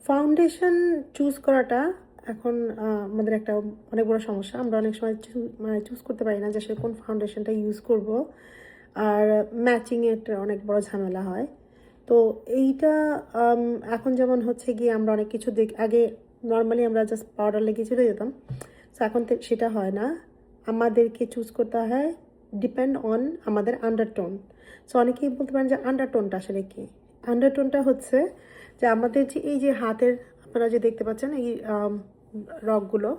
Foundation choose করাটা এখন আমাদের একটা অনেক বড় সমস্যা। আমরা অনেক সময় চুজ করতে পারি না যে আসলে কোন ফাউন্ডেশনটা ইউজ করব। আর ম্যাচিং একটা অনেক বড় ঝামেলা হয়। তো এইটা আম এখন যেমন হচ্ছে গিয়ে আমরা অনেক কিছু আগে নরমালি আমরা জাস্ট পাউডার লাগিয়ে চলে যেতাম। সো এখন সেটা হয় না। আমাদেরকে চুজ করতে হয় ডিপেন্ড অন আমাদের আন্ডারটোন। সো অনেকেই বলতে পারেন যে আন্ডারটোনটা আসলে কি? আন্ডারটোনটা হচ্ছে যে আমাদের যে এই যে হাতের আপনারা যে দেখতে পাচ্ছেন এই রগগুলো,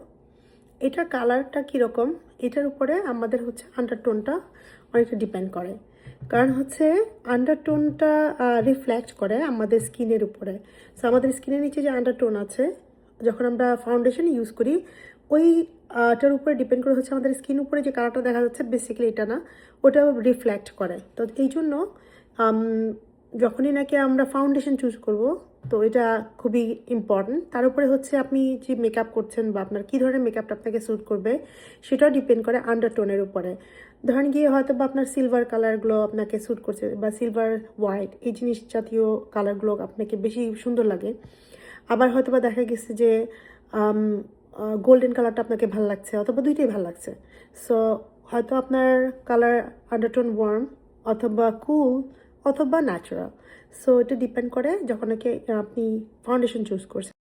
এটার কালারটা কীরকম এটার উপরে আমাদের হচ্ছে আন্ডারটোনটা অনেকটা ডিপেন্ড করে। কারণ হচ্ছে আন্ডারটোনটা রিফ্লেক্ট করে আমাদের স্কিনের উপরে। সো আমাদের স্কিনের নিচে যে আন্ডারটোন আছে, যখন আমরা ফাউন্ডেশন ইউজ করি ওই টার উপরে ডিপেন্ড করে হচ্ছে আমাদের স্কিন উপরে যে কালারটা দেখা যাচ্ছে, বেসিক্যালি এটা না, ওটাও রিফ্লেক্ট করে। তো এই জন্য যখনই নাকি আমরা ফাউন্ডেশন চুজ করব, তো এটা খুবই ইম্পর্ট্যান্ট। তার উপরে হচ্ছে আপনি যে মেকআপ করছেন বা আপনার কী ধরনের মেকআপটা আপনাকে স্যুট করবে সেটাও ডিপেন্ড করে আন্ডারটোনের উপরে। ধরেন গিয়ে হয়তো বা আপনার সিলভার কালারগুলো আপনাকে স্যুট করছে বা সিলভার হোয়াইট এই জিনিস জাতীয় কালারগুলো আপনাকে বেশি সুন্দর লাগে। আবার হয়তো বা দেখা গেছে যে গোল্ডেন কালারটা আপনাকে ভালো লাগছে অথবা দুইটাই ভালো লাগছে। সো হয়তো আপনার কালার আন্ডারটোন ওয়ার্ম অথবা কুল অথবা ন্যাচারাল। সো এটা ডিপেন্ড করে যখন নাকি আপনি ফাউন্ডেশন চুজ করছেন।